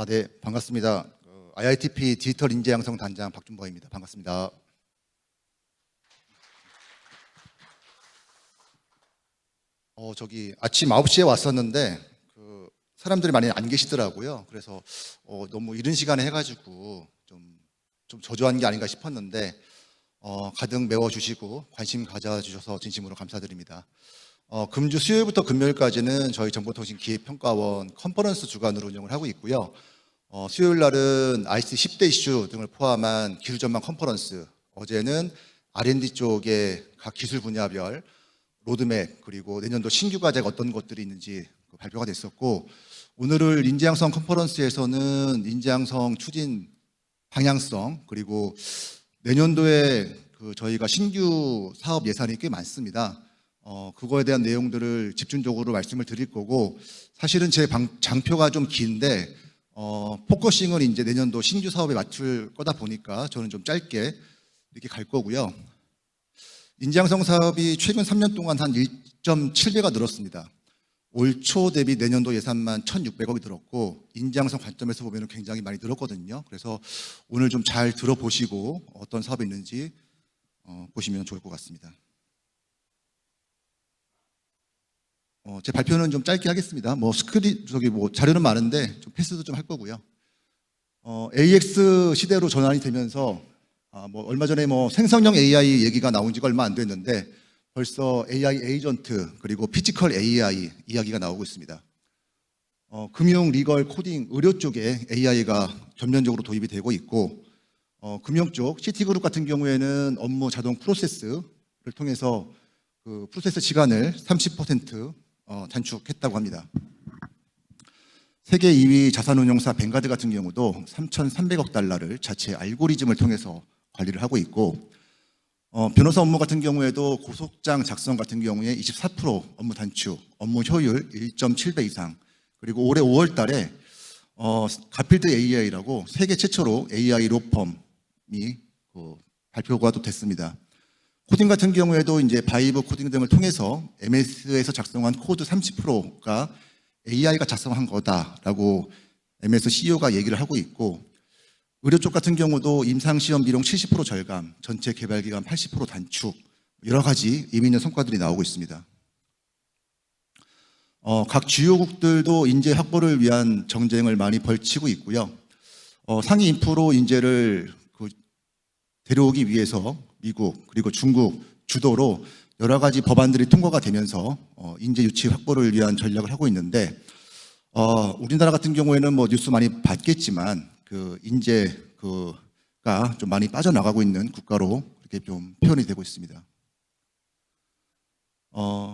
네, 반갑습니다. IITP 디지털 인재 양성 단장 박준범입니다. 반갑습니다. 저기 아침 9시에 왔었는데 사람들이 많이 안 계시더라고요. 그래서 너무 이른 시간에 해가지고 좀 저조한 게 아닌가 싶었는데 가득 메워주시고 관심 가져주셔서 진심으로 감사드립니다. 금주 수요일부터 금요일까지는 저희 정보통신기획평가원 컨퍼런스 주간으로 운영을 하고 있고요. 수요일 날은 ICT 10대 이슈 등을 포함한 기술 전망 컨퍼런스, 어제는 R&D 쪽의 각 기술 분야별 로드맵, 그리고 내년도 신규 과제가 어떤 것들이 있는지 발표가 됐었고, 오늘을 인재양성 컨퍼런스에서는 인재양성 추진 방향성, 그리고 내년도에 저희가 신규 사업 예산이 꽤 많습니다. 그거에 대한 내용들을 집중적으로 말씀을 드릴 거고, 사실은 제 장표가 좀 긴데 포커싱을 이제 내년도 신규 사업에 맞출 거다 보니까 저는 좀 짧게 이렇게 갈 거고요. 인재양성 사업이 최근 3년 동안 한 1.7배가 늘었습니다. 올 초 대비 내년도 예산만 1,600억이 늘었고, 인재양성 관점에서 보면 굉장히 많이 늘었거든요. 그래서 오늘 좀 잘 들어보시고 어떤 사업이 있는지 보시면 좋을 것 같습니다. 제 발표는 좀 짧게 하겠습니다. 자료는 많은데 좀 패스도 좀 할 거고요. AX 시대로 전환이 되면서 얼마 전에 생성형 AI 얘기가 나온 지가 얼마 안 됐는데 벌써 AI 에이전트 그리고 피지컬 AI 이야기가 나오고 있습니다. 금융, 리걸, 코딩, 의료 쪽에 AI가 전면적으로 도입이 되고 있고, 금융 쪽 시티그룹 같은 경우에는 업무 자동 프로세스를 통해서 그 프로세스 시간을 30% 단축했다고 합니다. 세계 2위 자산운용사 뱅가드 같은 경우도 3,300억 달러를 자체 알고리즘을 통해서 관리를 하고 있고, 변호사 업무 같은 경우에도 고소장 작성 같은 경우에 24% 업무 단축, 업무 효율 1.7배 이상, 그리고 올해 5월 달에 가필드 AI라고 세계 최초로 AI 로펌이 발표가 또 됐습니다. 코딩 같은 경우에도 이제 바이브 코딩 등을 통해서 MS에서 작성한 코드 30%가 AI가 작성한 거다라고 MS CEO가 얘기를 하고 있고, 의료 쪽 같은 경우도 임상시험 비용 70% 절감, 전체 개발 기간 80% 단축, 여러 가지 의미 있는 성과들이 나오고 있습니다. 각 주요국들도 인재 확보를 위한 정쟁을 많이 벌이고 있고요. 상위 인프로 인재를 데려오기 위해서 미국 그리고 중국 주도로 여러 가지 법안들이 통과가 되면서 인재 유치 확보를 위한 전략을 하고 있는데, 우리나라 같은 경우에는 뉴스 많이 봤겠지만 인재가 좀 많이 빠져나가고 있는 국가로 이렇게 좀 표현이 되고 있습니다.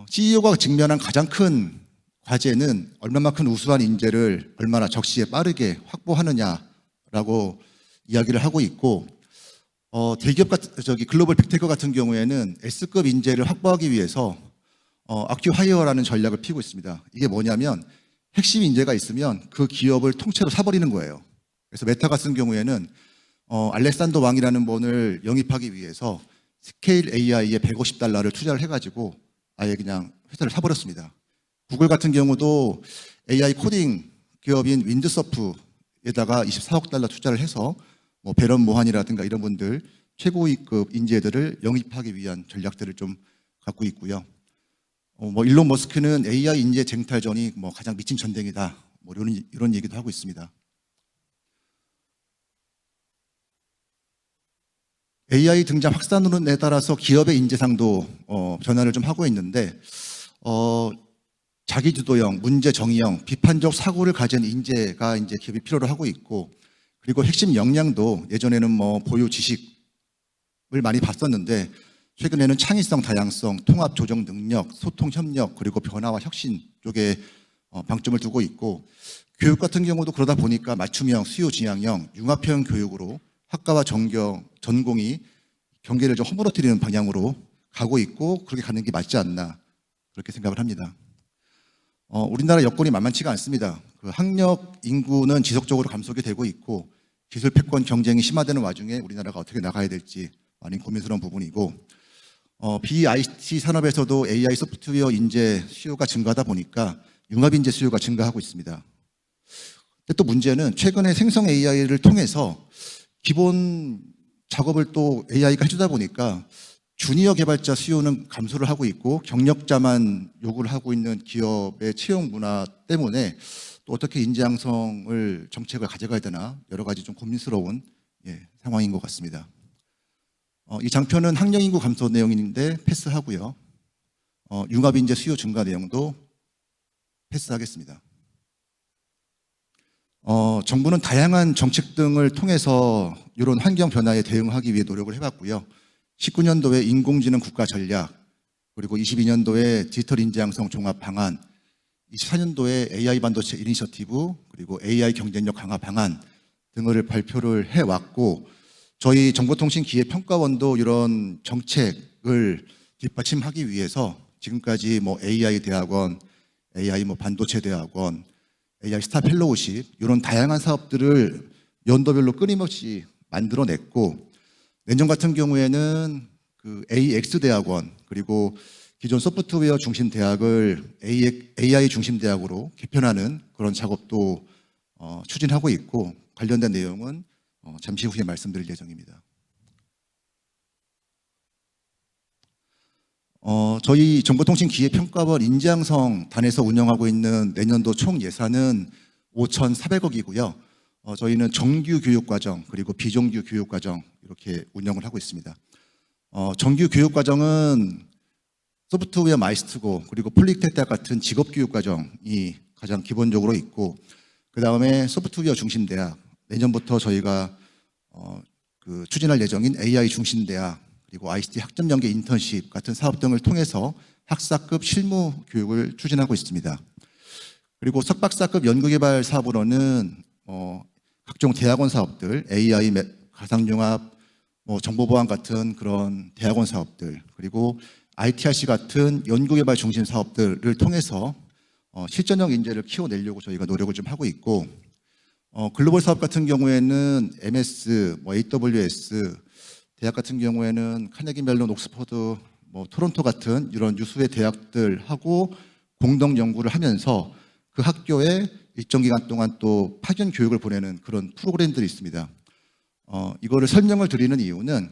CEO가 직면한 가장 큰 과제는 얼마만큼 우수한 인재를 얼마나 적시에 빠르게 확보하느냐라고 이야기를 하고 있고, 대기업 글로벌 빅테크 같은 경우에는 S급 인재를 확보하기 위해서 아큐하이어라는 전략을 피우고 있습니다. 이게 뭐냐면 핵심 인재가 있으면 그 기업을 통째로 사버리는 거예요. 그래서 메타 같은 경우에는 알렉산더 왕이라는 분을 영입하기 위해서 스케일 AI에 150달러를 투자를 해가지고 아예 그냥 회사를 사버렸습니다. 구글 같은 경우도 AI 코딩 기업인 윈드서프에다가 24억 달러 투자를 해서 베런 모한이라든가 이런 분들 최고위급 인재들을 영입하기 위한 전략들을 좀 갖고 있고요. 일론 머스크는 AI 인재 쟁탈전이 가장 미친 전쟁이다, 이런 얘기도 하고 있습니다. AI 등장 확산론에 따라서 기업의 인재상도 변화를 좀 하고 있는데, 자기주도형, 문제정의형, 비판적 사고를 가진 인재가 이제 기업이 필요로 하고 있고, 그리고 핵심 역량도 예전에는 보유 지식을 많이 봤었는데 최근에는 창의성, 다양성, 통합 조정 능력, 소통 협력, 그리고 변화와 혁신 쪽에 방점을 두고 있고, 교육 같은 경우도 그러다 보니까 맞춤형, 수요 지향형, 융합형 교육으로 학과와 전공이 경계를 좀 허물어뜨리는 방향으로 가고 있고, 그렇게 가는 게 맞지 않나 그렇게 생각을 합니다. 우리나라 여건이 만만치가 않습니다. 학력 인구는 지속적으로 감소가 되고 있고, 기술 패권 경쟁이 심화되는 와중에 우리나라가 어떻게 나가야 될지 많이 고민스러운 부분이고, BIT 산업에서도 AI 소프트웨어 인재 수요가 증가하다 보니까 융합 인재 수요가 증가하고 있습니다. 근데 또 문제는 최근에 생성 AI를 통해서 기본 작업을 또 AI가 해주다 보니까 주니어 개발자 수요는 감소를 하고 있고 경력자만 요구를 하고 있는 기업의 채용 문화 때문에 또 어떻게 인재 양성을 정책을 가져가야 되나 여러 가지 좀 고민스러운 상황인 것 같습니다. 이 장표는 학령 인구 감소 내용인데 패스하고요. 융합 인재 수요 증가 내용도 패스하겠습니다. 정부는 다양한 정책 등을 통해서 이런 환경 변화에 대응하기 위해 노력을 해왔고요. 19년도에 인공지능 국가 전략, 그리고 22년도에 디지털 인재 양성 종합 방안, 24년도에 AI 반도체 이니셔티브, 그리고 AI 경쟁력 강화 방안 등을 발표를 해왔고, 저희 정보통신기획평가원도 이런 정책을 뒷받침하기 위해서 지금까지 AI 대학원, AI 반도체 대학원, AI 스타 펠로우십 이런 다양한 사업들을 연도별로 끊임없이 만들어냈고, 내년 같은 경우에는 그 AX 대학원 그리고 기존 소프트웨어 중심 대학을 AI 중심 대학으로 개편하는 그런 작업도 추진하고 있고, 관련된 내용은 잠시 후에 말씀드릴 예정입니다. 저희 정보통신기획평가원 인재양성 단에서 운영하고 있는 내년도 총 예산은 5,400억이고요. 저희는 정규 교육과정 그리고 비정규 교육과정 이렇게 운영을 하고 있습니다. 정규 교육과정은 소프트웨어 마이스트고 그리고 폴리텍 대학 같은 직업교육과정이 가장 기본적으로 있고, 그 다음에 소프트웨어 중심대학, 내년부터 저희가 추진할 예정인 AI 중심대학, 그리고 ICT 학점 연계 인턴십 같은 사업 등을 통해서 학사급 실무 교육을 추진하고 있습니다. 그리고 석박사급 연구개발 사업으로는 각종 대학원 사업들, AI 가상융합, 정보보안 같은 그런 대학원 사업들, 그리고 ITRC 같은 연구개발 중심 사업들을 통해서 실전형 인재를 키워내려고 저희가 노력을 좀 하고 있고, 글로벌 사업 같은 경우에는 MS, AWS, 대학 같은 경우에는 카네기 멜론, 옥스퍼드, 토론토 같은 이런 유수의 대학들하고 공동 연구를 하면서 그 학교에 일정 기간 동안 또 파견 교육을 보내는 그런 프로그램들이 있습니다. 이거를 설명을 드리는 이유는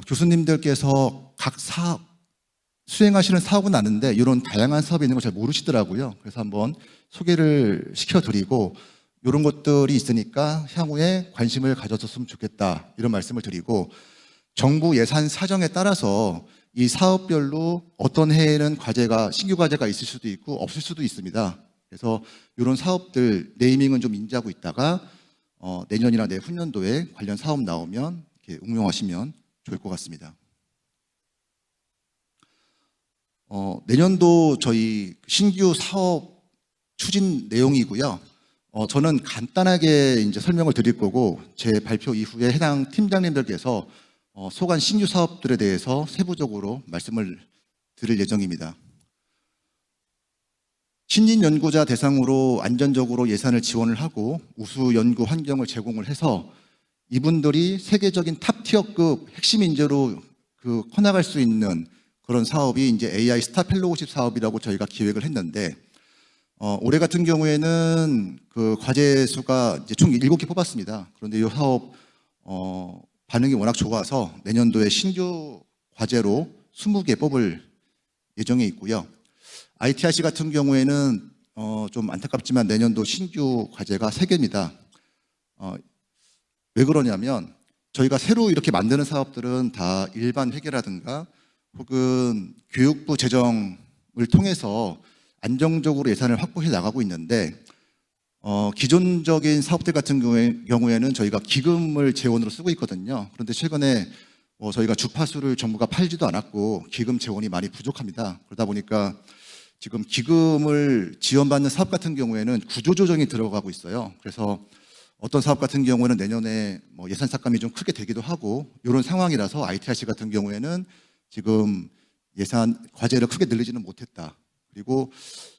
교수님들께서 각 사업 수행하시는 사업은 아는데 이런 다양한 사업이 있는 걸 잘 모르시더라고요. 그래서 한번 소개를 시켜드리고, 이런 것들이 있으니까 향후에 관심을 가졌으면 좋겠다 이런 말씀을 드리고, 정부 예산 사정에 따라서 이 사업별로 어떤 해에는 신규 과제가 있을 수도 있고 없을 수도 있습니다. 그래서 이런 사업들 네이밍은 좀 인지하고 있다가 내년이나 내후년도에 관련 사업 나오면 이렇게 응용하시면 좋을 것 같습니다. 내년도 저희 신규 사업 추진 내용이고요. 저는 간단하게 이제 설명을 드릴 거고, 제 발표 이후에 해당 팀장님들께서 소관 신규 사업들에 대해서 세부적으로 말씀을 드릴 예정입니다. 신인 연구자 대상으로 안전적으로 예산을 지원을 하고 우수 연구 환경을 제공을 해서 이분들이 세계적인 탑티어급 핵심 인재로 커나갈 수 있는 그런 사업이 이제 AI 스타 펠로우십 사업이라고 저희가 기획을 했는데, 올해 같은 경우에는 그 과제 수가 이제 총 7개 뽑았습니다. 그런데 이 사업 반응이 워낙 좋아서 내년도에 신규 과제로 20개 뽑을 예정에 있고요. ITRC 같은 경우에는 좀 안타깝지만 내년도 신규 과제가 3개입니다. 왜 그러냐면 저희가 새로 이렇게 만드는 사업들은 다 일반 회계라든가 혹은 교육부 재정을 통해서 안정적으로 예산을 확보해 나가고 있는데, 기존적인 사업들 같은 경우에는 저희가 기금을 재원으로 쓰고 있거든요. 그런데 최근에 저희가 주파수를 정부가 팔지도 않았고 기금 재원이 많이 부족합니다. 그러다 보니까 지금 기금을 지원받는 사업 같은 경우에는 구조조정이 들어가고 있어요. 그래서 어떤 사업 같은 경우에는 내년에 예산 삭감이 좀 크게 되기도 하고, 이런 상황이라서 ITRC 같은 경우에는 지금 예산 과제를 크게 늘리지는 못했다. 그리고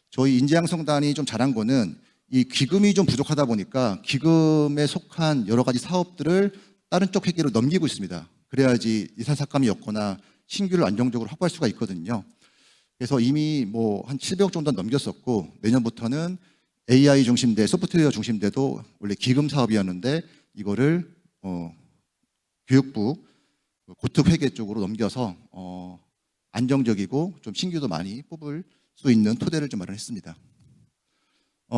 저희 인재양성단이 좀 잘한 거는 이 기금이 좀 부족하다 보니까 기금에 속한 여러 가지 사업들을 다른 쪽 회계로 넘기고 있습니다. 그래야지 예산 삭감이 없거나 신규를 안정적으로 확보할 수가 있거든요. 그래서 이미 한 700억 정도 넘겼었고, 내년부터는 AI 중심대, 소프트웨어 중심대도 원래 기금 사업이었는데 이거를 교육부 고특회계 쪽으로 넘겨서 안정적이고 좀 신규도 많이 뽑을 수 있는 토대를 좀 마련했습니다.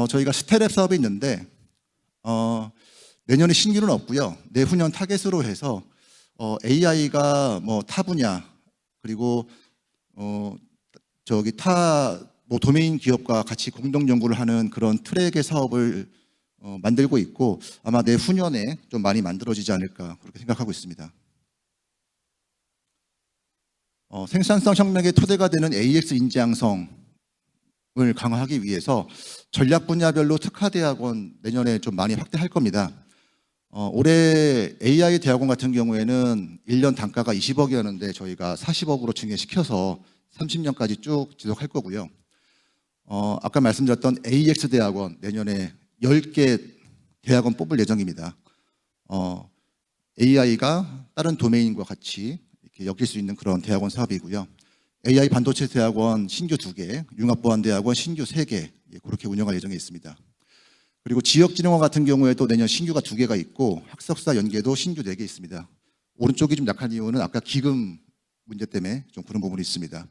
저희가 스텔랩 사업이 있는데 내년에 신규는 없고요. 내후년 타겟으로 해서 AI가 뭐 타 분야 그리고 뭐 도메인 기업과 같이 공동 연구를 하는 그런 트랙의 사업을 만들고 있고 아마 내후년에 좀 많이 만들어지지 않을까 그렇게 생각하고 있습니다. 생산성 혁명의 토대가 되는 AX 인재양성을 강화하기 위해서 전략 분야별로 특화대학원 내년에 좀 많이 확대할 겁니다. 올해 AI 대학원 같은 경우에는 1년 단가가 20억이었는데 저희가 40억으로 증액시켜서 30년까지 쭉 지속할 거고요. 아까 말씀드렸던 AX 대학원 내년에 10개 대학원 뽑을 예정입니다. AI가 다른 도메인과 같이 이렇게 엮일 수 있는 그런 대학원 사업이고요. AI 반도체 대학원 신규 2개, 융합보안대학원 신규 3개 그렇게 운영할 예정에 있습니다. 그리고 지역진흥원 같은 경우에도 내년 신규가 2개가 있고 학석사 연계도 신규 4개 있습니다. 오른쪽이 좀 약한 이유는 아까 기금 문제 때문에 좀 그런 부분이 있습니다.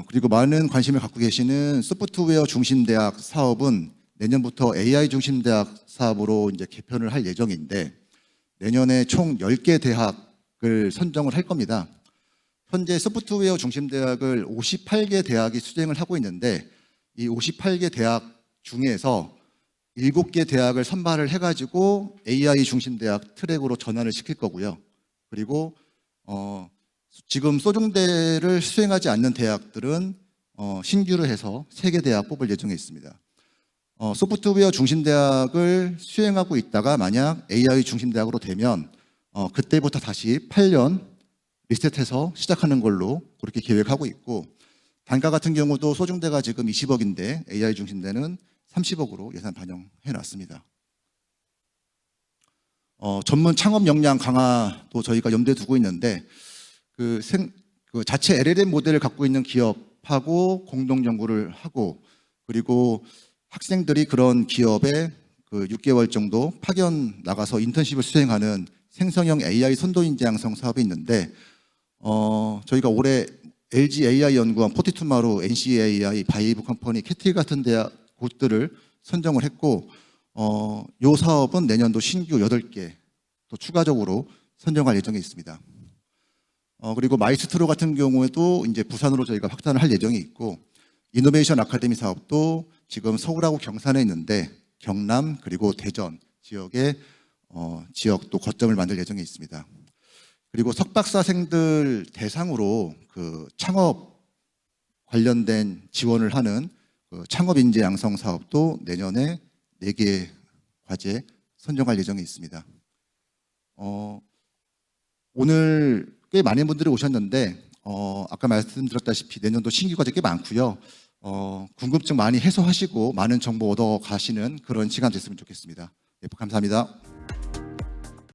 그리고 많은 관심을 갖고 계시는 소프트웨어 중심 대학 사업은 내년부터 AI 중심 대학 사업으로 이제 개편을 할 예정인데 내년에 총 10개 대학을 선정을 할 겁니다. 현재 소프트웨어 중심 대학을 58개 대학이 수행을 하고 있는데 이 58개 대학 중에서 7개 대학을 선발을 해가지고 AI 중심 대학 트랙으로 전환을 시킬 거고요. 그리고 지금 소중대를 수행하지 않는 대학들은 신규를 해서 3개 대학 뽑을 예정에 있습니다. 소프트웨어 중심 대학을 수행하고 있다가 만약 AI 중심 대학으로 되면 그때부터 다시 8년 리셋해서 시작하는 걸로 그렇게 계획하고 있고 단가 같은 경우도 소중대가 지금 20억인데 AI 중심대는 30억으로 예산 반영해 놨습니다. 전문 창업 역량 강화도 저희가 염두에 두고 있는데 그 자체 LLM 모델을 갖고 있는 기업하고 공동 연구를 하고 그리고 학생들이 그런 기업에 그 6개월 정도 파견 나가서 인턴십을 수행하는 생성형 AI 선도 인재 양성 사업이 있는데 저희가 올해 LG AI 연구원, 포티투마로, NCAI, 바이브 컴퍼니, 캐티 같은 대학 곳들을 선정을 했고 이 사업은 내년도 신규 8개 또 추가적으로 선정할 예정에 있습니다. 그리고 마이스트로 같은 경우에도 이제 부산으로 저희가 확산을 할 예정이 있고 이노베이션 아카데미 사업도 지금 서울하고 경산에 있는데 경남 그리고 대전 지역에 지역도 거점을 만들 예정에 있습니다. 그리고 석박사생들 대상으로 그 창업 관련된 지원을 하는 그 창업인재 양성 사업도 내년에 4개 과제 선정할 예정에 있습니다. 오늘 꽤 많은 분들이 오셨는데 아까 말씀드렸다시피 내년도 신규 과제 꽤 많고요. 궁금증 많이 해소하시고 많은 정보 얻어 가시는 그런 시간 됐으면 좋겠습니다. 네, 감사합니다.